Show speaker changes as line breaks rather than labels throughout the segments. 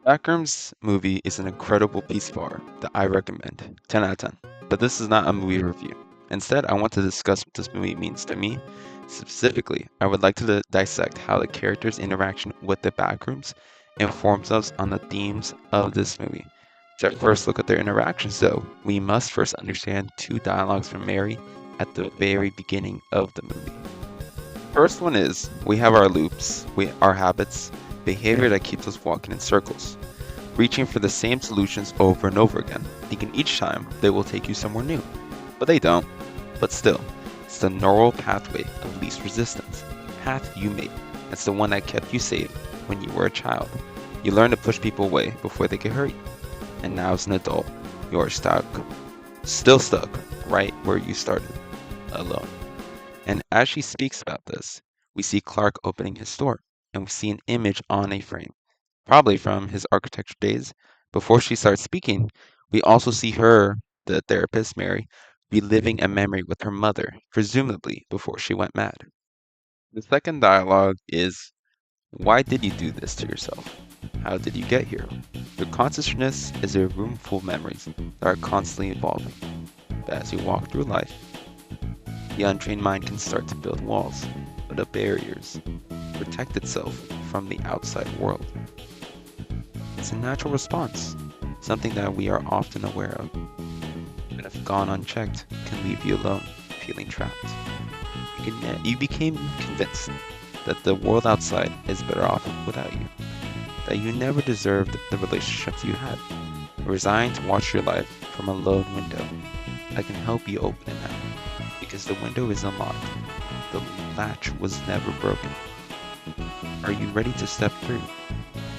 Backrooms movie is an incredible piece of art that I recommend, 10 out of 10. But this is not a movie review. Instead, I want to discuss what this movie means to me. Specifically, I would like to dissect how the characters' interaction with the Backrooms informs us on the themes of this movie. To first look at their interactions, though, we must first understand two dialogues from Mary at the very beginning of the movie. First one is we have our loops, our habits, behavior that keeps us walking in circles, reaching for the same solutions over and over again, thinking each time they will take you somewhere new. But they don't. But still, it's the neural pathway of least resistance, the path you made. It's the one that kept you safe when you were a child. You learn to push people away before they get hurt. And now as an adult, you're still stuck right where you started, alone. And as she speaks about this, we see Clark opening his store, and we see an image on a frame, probably from his architecture days. Before she starts speaking, we also see her, the therapist, Mary, reliving a memory with her mother, presumably before she went mad. The second dialogue is, why did you do this to yourself? How did you get here? Your consciousness is a room full of memories that are constantly evolving. But as you walk through life, the untrained mind can start to build walls, put up barriers, protect itself from the outside world. It's a natural response, something that we are often aware of, but if gone unchecked, can leave you alone, feeling trapped. You became convinced that the world outside is better off without you, that you never deserved the relationships you had, resigned to watch your life from a lone window. I can help you open it now, because the window is unlocked. The latch was never broken. Are you ready to step through,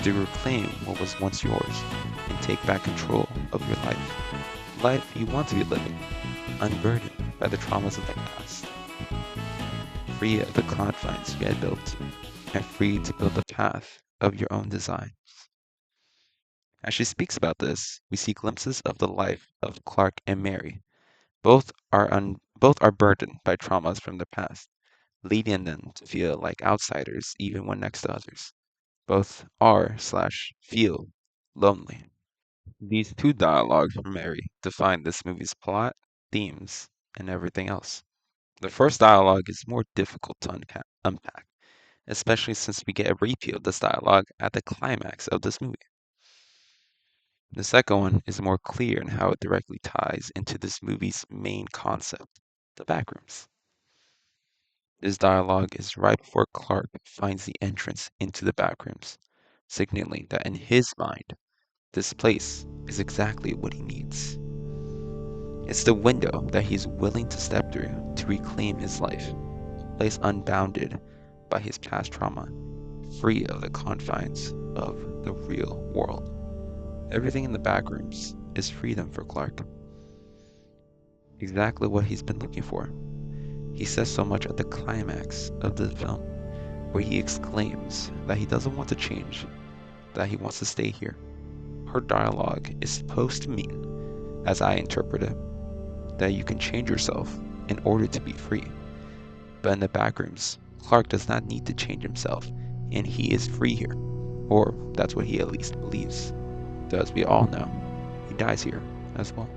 to reclaim what was once yours, and take back control of your life? Life you want to be living, unburdened by the traumas of the past, free of the confines you had built, and free to build the path of your own design. As she speaks about this, we see glimpses of the life of Clark and Mary. Both are burdened by traumas from the past, leading them to feel like outsiders even when next to others. Both are/feel lonely. These two dialogues from Mary define this movie's plot, themes, and everything else. The first dialogue is more difficult to unpack, especially since we get a repeat of this dialogue at the climax of this movie. The second one is more clear in how it directly ties into this movie's main concept, the backrooms. This dialogue is right before Clark finds the entrance into the backrooms, signaling that in his mind, this place is exactly what he needs. It's the window that he's willing to step through to reclaim his life, a place unbounded by his past trauma, free of the confines of the real world. Everything in the backrooms is freedom for Clark. Exactly what he's been looking for. He says so much at the climax of the film, where he exclaims that he doesn't want to change, that he wants to stay here. Her dialogue is supposed to mean, as I interpret it, that you can change yourself in order to be free. But in the backrooms, Clark does not need to change himself, and he is free here. Or that's what he at least believes. Though as we all know, he dies here as well.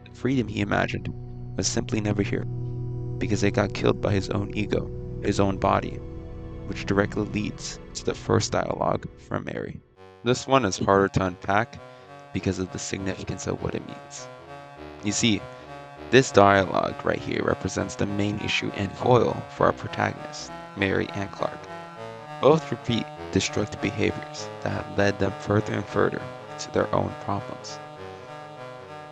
The freedom he imagined was simply never here, because it got killed by his own ego, his own body, which directly leads to the first dialogue from Mary. This one is harder to unpack because of the significance of what it means. You see, this dialogue right here represents the main issue and foil for our protagonists, Mary and Clark. Both repeat destructive behaviors that have led them further and further into their own problems.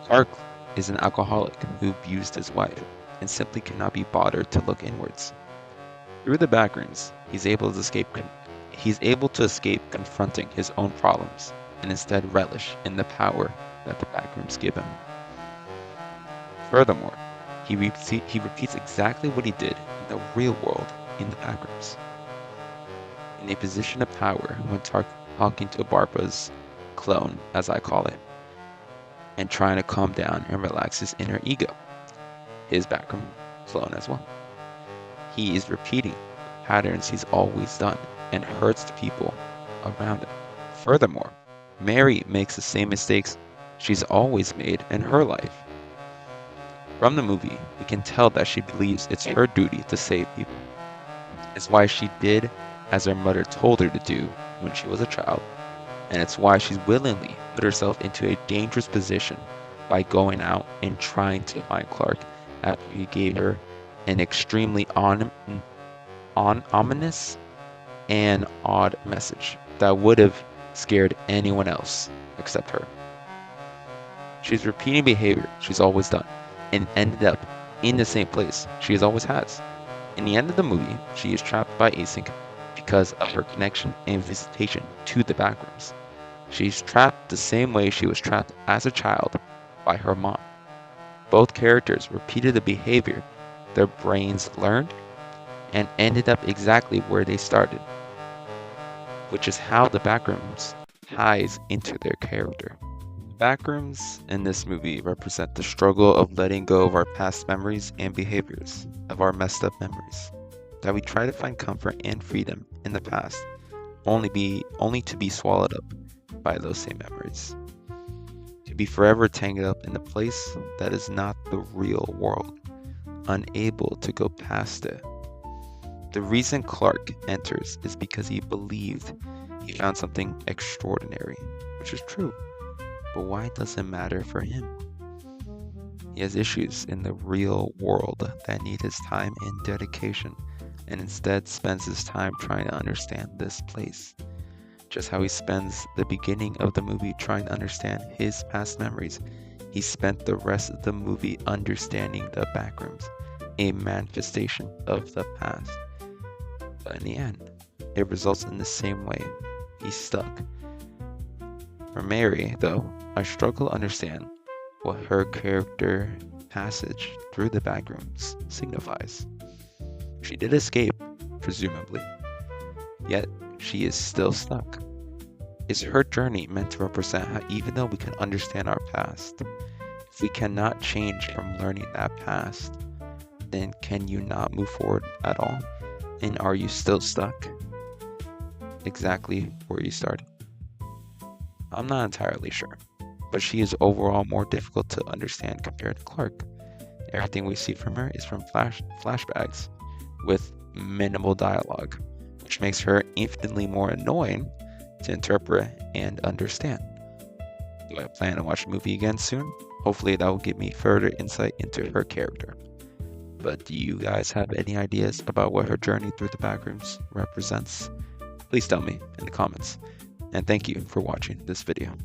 Clark is an alcoholic who abused his wife and simply cannot be bothered to look inwards. Through the backrooms, he's able to escape confronting his own problems and instead relish in the power that the backrooms give him. Furthermore, he repeats exactly what he did in the real world in the backrooms. In a position of power when talking to Barbara's clone, as I call it, and trying to calm down and relax his inner ego, his backroom clone as well. He is repeating patterns he's always done and hurts the people around him. Furthermore, Mary makes the same mistakes she's always made in her life. From the movie, we can tell that she believes it's her duty to save people. It's why she did as her mother told her to do when she was a child, and it's why she's willingly put herself into a dangerous position by going out and trying to find Clark after he gave her an extremely ominous and odd message that would have scared anyone else except her. She's repeating behavior she's always done and ended up in the same place she always has. In the end of the movie, she is trapped by Async because of her connection and visitation to the Backrooms. She's trapped the same way she was trapped as a child by her mom. Both characters repeated the behavior their brains learned and ended up exactly where they started, which is how the Backrooms ties into their character. Backrooms in this movie represent the struggle of letting go of our past memories and behaviors, of our messed up memories, that we try to find comfort and freedom in the past, only to be swallowed up by those same memories, to be forever tangled up in a place that is not the real world, unable to go past it. The reason Clark enters is because he believed he found something extraordinary, which is true. But why does it matter for him? He has issues in the real world that need his time and dedication, and instead spends his time trying to understand this place. Just how he spends the beginning of the movie trying to understand his past memories, he spent the rest of the movie understanding the Backrooms, a manifestation of the past. But in the end, it results in the same way. He's stuck. For Mary, though, I struggle to understand what her character passage through the Backrooms signifies. She did escape, presumably, yet she is still stuck. Is her journey meant to represent how even though we can understand our past, if we cannot change from learning that past, then can you not move forward at all? And are you still stuck exactly where you started? I'm not entirely sure, but she is overall more difficult to understand compared to Clark. Everything we see from her is from flashbacks with minimal dialogue, which makes her infinitely more annoying to interpret and understand. Do I plan to watch the movie again soon? Hopefully that will give me further insight into her character. But do you guys have any ideas about what her journey through the Backrooms represents? Please tell me in the comments. And thank you for watching this video.